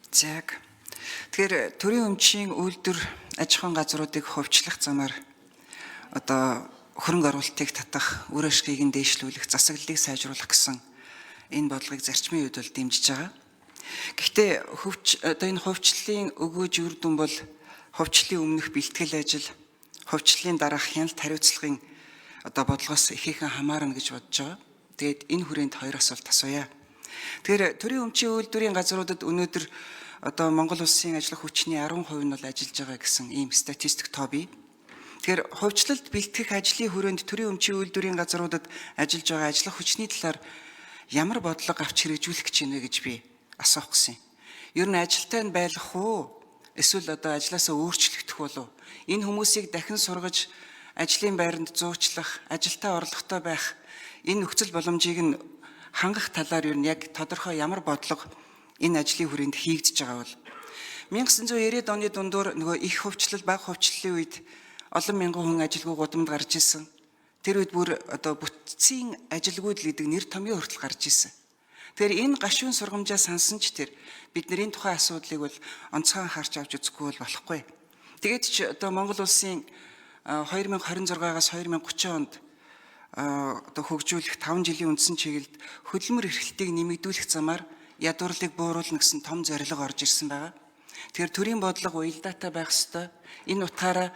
Яг. Тэгэхээр төрийн өмчийн үйлдвэр аж ахуйн газруудыг хөгжлөх замаар одоо хөрөнгө оруулалтыг татах, үр ашгийг нь дээшлүүлэх, засаглалыг сайжруулах гэсэн энэ бодлогыг зарчмын үед бол дэмжиж байгаа. Гэхдээ одоо энэ хувьчлалын өгөөж үр дүн бол хувьчлалын өмнөх бэлтгэл ажил, хувьчлалын дараах хяналт хариуцлагын одоо бодлогоос ихээхэн хамаарна гэж бодож байгаа. Тэгээд энэ хүрээнд хоёр асуулт асууя. Тэгэхээр төрийн өмчийн үйлдвэрийн газруудад өнөөдөр одоо Монгол улсын ажиллах хүчний 10% нь бол ажиллаж байгаа гэсэн ийм статистик тоо бий. Тэгэхээр хувьчлалд бэлтгэх ажлын хүрээнд төрийн өмчийн үйлдвэрийн газруудад ажиллаж байгаа ажиллах хүчний талаар ямар бодлого авч хэрэгжүүлэх гэж байна гэж би асуух гэсэн юм. Ер нь ажилтай нь байлгах уу? Эсвэл одоо ажлаасаа өөрчлөгдөх болов? Энэ хүмүүсийг дахин сургаж ажлын байранд зуучлах, ажилтаа орлоготой байх энэ нөхцөл боломжийг нь хангах талаар ер нь яг тодорхой ямар бодлого энэ ажлын хүрээнд хийгдэж байгаа бол 1990-ад оны дундуур нөгөө их хувьчлал, бага хувьчлалын үед олон мянган хүн ажилгүй гудамд гарч ирсэн. Тэр үед бүр одоо бүтцийн ажилгүйд гэдэг нэр томьёо хүртэл гарч ирсэн. Тэгэхээр энэ гашуун сургамжаа сансан ч тэр бидний тухайн асуудлыг бол онцгой харж авч үзэхгүй бол болохгүй. Тэгээд ч одоо Монгол улсын 2026-аас 2030 онд одоо хөгжүүлэх 5 жилийн үндсэн чиглэлд хөдөлмөр эрхлэлтийг нэмэгдүүлэх замаар ядуурлыг бууруулна гэсэн том зорилго орж ирсэн байгаа. Тэгэхээр төрийн бодлого уялдаатай байх ёстой. Энэ утгаараа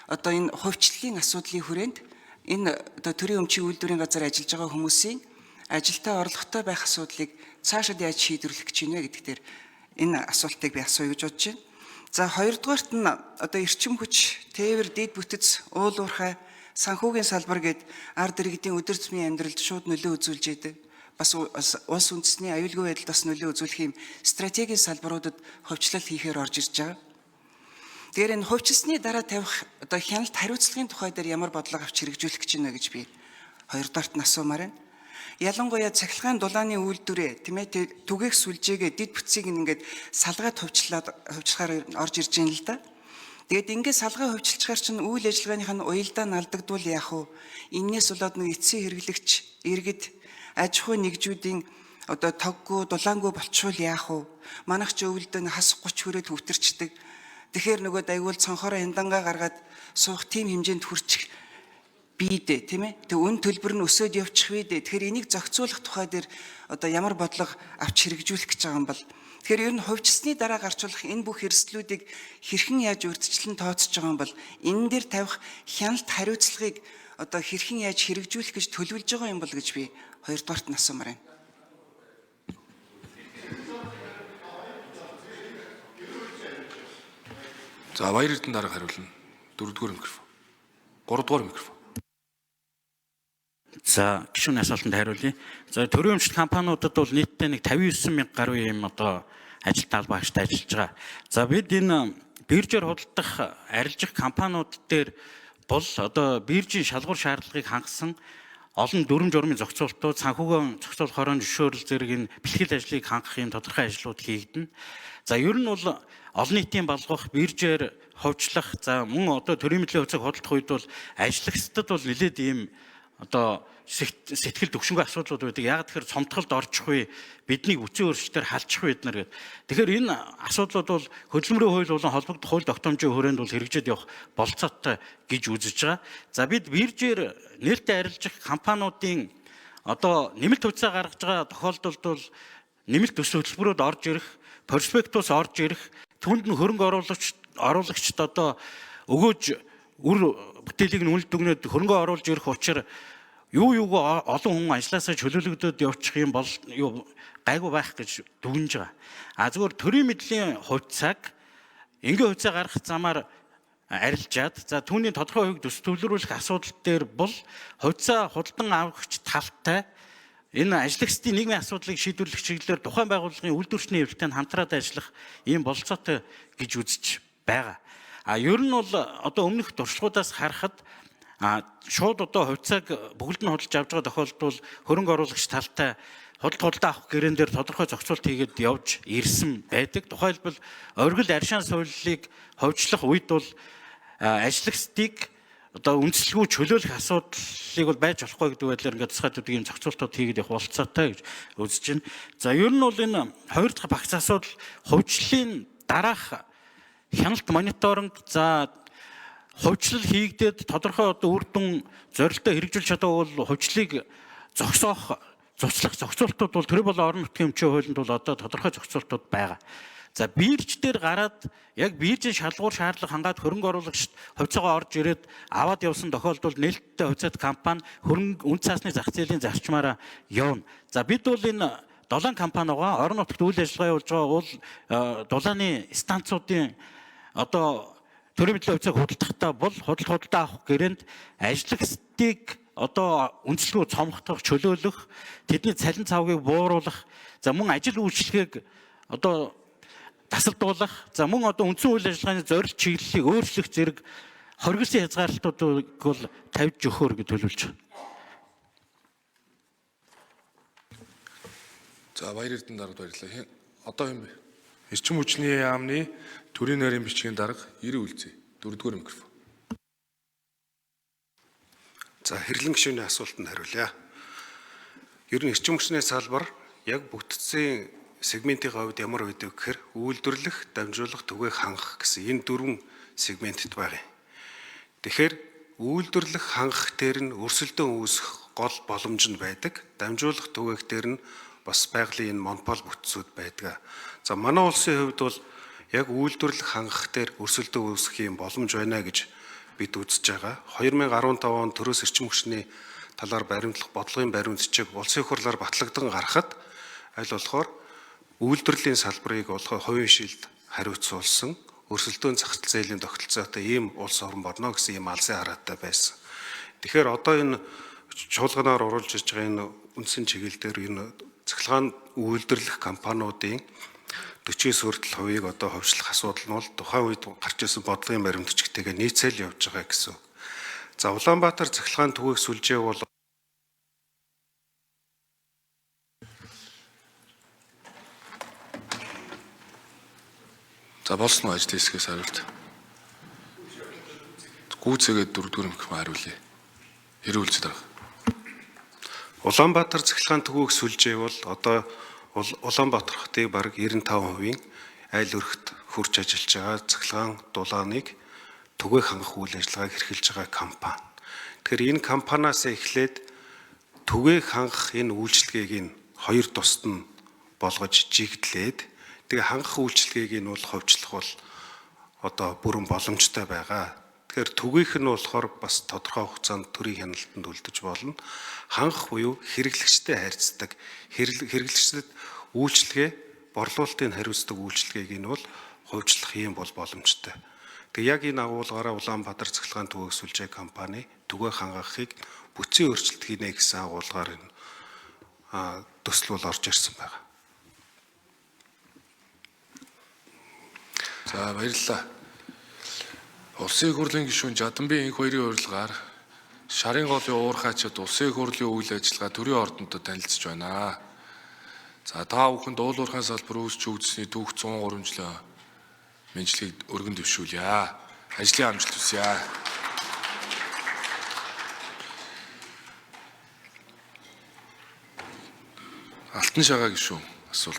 одоо энэ хувьчлалын асуудлын хүрээнд энэ одоо төрийн өмчийн үйлдвэрийн газар ажиллаж байгаа хүмүүсийн ажилтаа орлоготой байх асуудлыг цаашид яаж шийдвэрлэх гэж байна гэдэг дээр энэ асуултыг би асууя гэж бодож байна. За хоёрдугаарт нь одоо эрчим хүч, тээвэр, дэд бүтэц, уул уурхай, санхүүгийн салбар гээд ард иргэдийн өдөр тутмын амьдралд шууд нөлөө үзүүлж яадаг. Бас улс үндэстний аюулгүй байдалд бас нөлөө үзүүлэх юм стратегийн салбаруудад хувьчлал хийхээр орж ирж байгаа. Тэгэхээр энэ хувьчилсны дараа тавих одоо хяналт хариуцлагын тухай дээр ямар бодлого авч хэрэгжүүлэх гэж байна гэж би хоёрдугаарт нь асуумаар байна. Ялангуяа цахилгаан дулааны үйлдвэрээ тийм ээ түгээх сүлжээгээ дэд бүтцийг ингээд салгаад хувьчлахаар орж ирж байна л да. Тэгээд ингээд салгаа хувьчилчгаар чинь үйл ажиллагааных нь уялдаа алдагдвал яах вэ? Иннээс болоод нэг эцсийн хэрэглэгч иргэд аж ахуй нэгжүүдийн одоо тоггүй дулаангүй болчихвол яах вэ? Манайх ч өвөлдөө хас 30 хүрээд хөвтөрчдөг. Тэгэхээр нөгөө дайгуул цонхороо хяндангаа гаргаад суух тийм хэмжээнд хүрчих бийдэ тийм ээ. Тэг үн төлбөр нь өсөд явчих бийдэ. Тэгэхээр энийг зохицуулах тухай дээр одоо ямар бодлого авч хэрэгжүүлэх гэж байгаа юм бол тэгэхээр ер нь хувьчилсны дараа гарчулах энэ бүх эрсдлүүдийг хэрхэн яаж урьдчилан тооцож байгаа юм бол энэ дээр тавих хяналт хариуцлагыг одоо хэрхэн яаж хэрэгжүүлэх гэж төлөвлөж байгаа юм бол гэж би хоёрдугаарт нь асуумаар байна. За баяр эрдэнэ дарга хариулна. 4-р микрофон. 3-р микрофон. За гишүүний асуултанд хариулъя. За төрийн өмчит компаниудад бол нийтдээ нэг 59 мянга гаруй юм одоо ажилтны албаагчтай ажиллаж байгаа. За бид энэ биржээр худалдах арилжих компаниуд дээр бол одоо биржийн шалгуур шаардлагыг хангасан олон дүрм журмын зохицуултууд, санхүүгийн зохицуулах хорон зөвшөөрөл зэрэг энэ бэлтгэл ажлыг хангах юм тодорхой ажлууд хийгдэнэ. За ер нь бол олон нийтийн балгах, биржээр хувьчлах, за мөн одоо төрийн мэдлийн хувьцааг худалдах үед бол ажиллагчдад бол нэлээд ийм одоо сэтгэл төвшингүй асуудлууд байдаг. Яг тэгэхээр цомтголд орчих үе бидний үцэн өөрчлөлтөөр халчих үед нар гэдэг. Тэгэхээр энэ асуудлууд бол хөдөлмөрийн хууль болон холбогдох хууль тогтоомжийн хүрээнд бол хэрэгжиж явах болцоотой гэж үзэж байгаа. За бид биржээр нээлттэй арилжих компаниудын одоо нэмэлт хувьцаа гаргаж байгаа тохиолдолд бол нэмэлт төс хөтөлбөрүүд орж ирэх, проспектус орж ирэх, түнд нь хөрөнгө оруулагчд одоо өгөөж үр бүтээлийг нь үнэлт дүгнээд хөрөнгө оруулж ирэх учраа юугаа олон хүн ажилласаа чөлөөлөгдөд явчих юм бол гайгүй байх гэж дүгнэж байгаа. Зүгээр төрийн мэдлийн хувьцааг энгийн хувьцаа гаргах замаар арилжаад за түүний тодорхой хувийг төс төвлөрүүлэх асуудал дээр бол хувьцаа худалдан авахч талтай энэ ажиллагчдын нийгмийн асуудлыг шийдвэрлэх чиглэлээр тухайн байгууллагын үйлдвэрчний хэвлэлтэд хамтраад ажиллах ийм болцоотой гэж үзэж байгаа. Ер нь бол одоо өмнөх туршлагуудаас харахад шууд одоо хувьцааг бүгд нь худалдаж авч байгаа тохиолдолд хөрөнгө оруулагч талтай худалдаа авах гэрэн дээр тодорхой зохицуулт хийгээд явж ирсэн байдаг. Тухайлбал оргил аршаан сууллыг хувьчлах үед бол ажиллагчдыг одоо үндэслэлгүй чөлөөлөх асуудлыг бол байж болохгүй гэдэг байдлаар ингээд тусгай ийм зохицуултууд хийгээд явах болцоотой гэж үзэж байна. За ер нь бол энэ хоёр дахь багц асуудал хувьчлалын дараах хяналт мониторинг за хувьчлал хийгдээд тодорхой одоо үр дүн зорилтоо хэрэгжүүлж чадаагүй бол хувьчлалыг зогсоох зохицуултууд бол тэр бол орон нутгийн өмчийн хуулинд бол одоо тодорхой зохицуултууд байгаа. За бирж дээр гараад яг биржийн шалгуур шаардлага хангаад хөрөнгө оруулагчид хувьцаагаа орж ирээд аваад явсан тохиолдолд нээлттэй хувьцаат компани хөрөнгө үн цаасны зах зээлийн зарчмаараа явна. За бид бол энэ дулаан компанигаа орон нутагт үйл ажиллагаа явуулж байгаа дулааны станцуудын одоо төрийн мэдлийн хувьцааг худалдахдаа бол худалдаа авах гэрээнд ажиллагчдыг одоо үндэслэлгүй цомгох, чөлөөлөх, тэдний цалин цавгийг бууруулах, за мөн ажил үйлчлэгийг одоо тасалдуулах, за мөн одоо үндсэн үйл ажиллагааны зорилт чиглэлийг өөрчлөх зэрэг хоригдсон хязгаарлалтуудыг бол тавьж өгөхөөр гэж төлөвлөж байна. За баяр эрдэнэ даргад баярлалаа. Одоо юм бэ? Эрчим хүчний яамны төрийн нарийн бичгийн дарга 90 үлзий. 4-р микрофон. За хэрлэн гишүүний асуултанд хариулъя. Ер нь эрчим хүчний салбар яг бүтцийн сегментийн хувьд ямар байдаг гэхээр үйлдвэрлэх, дамжуулах, түгээх, хангах гэсэн энэ 4 сегментэд байгаа юм. Тэгэхээр үйлдвэрлэх, хангах дээр нь өрсөлдөөн үүсэх гол боломж нь байдаг. Дамжуулах, түгээх дээр нь бас байгалийн энэ монопол бүтцүүд байдаг. За манай улсын хувьд бол яг үйлдвэрлэх, хангах дээр өрсөлдөөн үүсэх юм боломж байна гэж бид үзэж байгаа. 2015 онд төрөөс эрчим хүчний талаар баримтлах бодлогын баримт зэчиг улсын хурлаар батлагдсан гарахад аль болохоор үйлдвэрлэлийн салбарыг хувийн шилд хариуцуулсан өрсөлдөөн зах зээлийн тогтолцоотой ийм улс орн болно гэсэн ийм алсын хараатай байсан. Тэгэхээр одоо энэ чуулганаар оруулж иж байгаа энэ үндсэн чиглэлээр энэ цахилгаан үйлдвэрлэх компаниудын 40-с хүртэл хувийг одоо ховшлох асуудал нь бол тухайн үед гарч ирсэн бодлогын баримт зэчигтэйгээ нийцээл явж байгаа гэсэн. За Улаанбаатар цахилгаан түгээх сүлжээ бол За болсон уу ажлын хэсгээс хариулт. Гүйцээгээд 4-р микрофон хариулъя. 90 үлзий дарга. Улаанбаатар цахилгаан түгээх сүлжээ бол одоо Улаанбаатар хотыг бараг 95% айл өрхт хурж ажиллаж байгаа цахилгаан дулааныг түгээх хангах үйл ажиллагааг эрхэлж байгаа компани. Тэгэхээр энэ компаниас эхлээд түгээх хангах энэ үйлчилгээг нь хоёр тусад нь болгож жигдлээд тэгээ хангах үйлчилгээг нь бол ховчлох бол одоо бүрэн боломжтой байгаа. Тэгэхээр түгээх нь болохоор бас тодорхой хугацаанд төрийн хяналтанд үлдэж болно. Хангах буюу хэрэглэгчтэй харьцдаг, хэрэглэгчдэд үйлчилгээ, борлуулалтын хариуцдаг үйлчилгээг нь бол хувьчлах юм бол боломжтой. Тэгээ яг энэ агуулгаараа Улаанбаатар цахилгаан түгээх сүлжээ компани түгээх хангахыг бүтцийн өөрчлөлт хийнэ гэсэн агуулгаар энэ төсөл бол орж ирсэн байна. За баярлалаа. Улсын их хурлын гишүүн Жаданбын энх хоёрын урилгаар Шарын голын уурхайчид улсын их хурлын үйл ажиллагаа төрийн ордонтод танилцж байна. За та бүхэнд уул уурхайн салбар үүсч өгдсөний түүх 103 жилийн мэдлэгийг өргөн дэвшүүлье. Ажлын амжилт хүсье. Алтан шагаа гишүүн асуулт.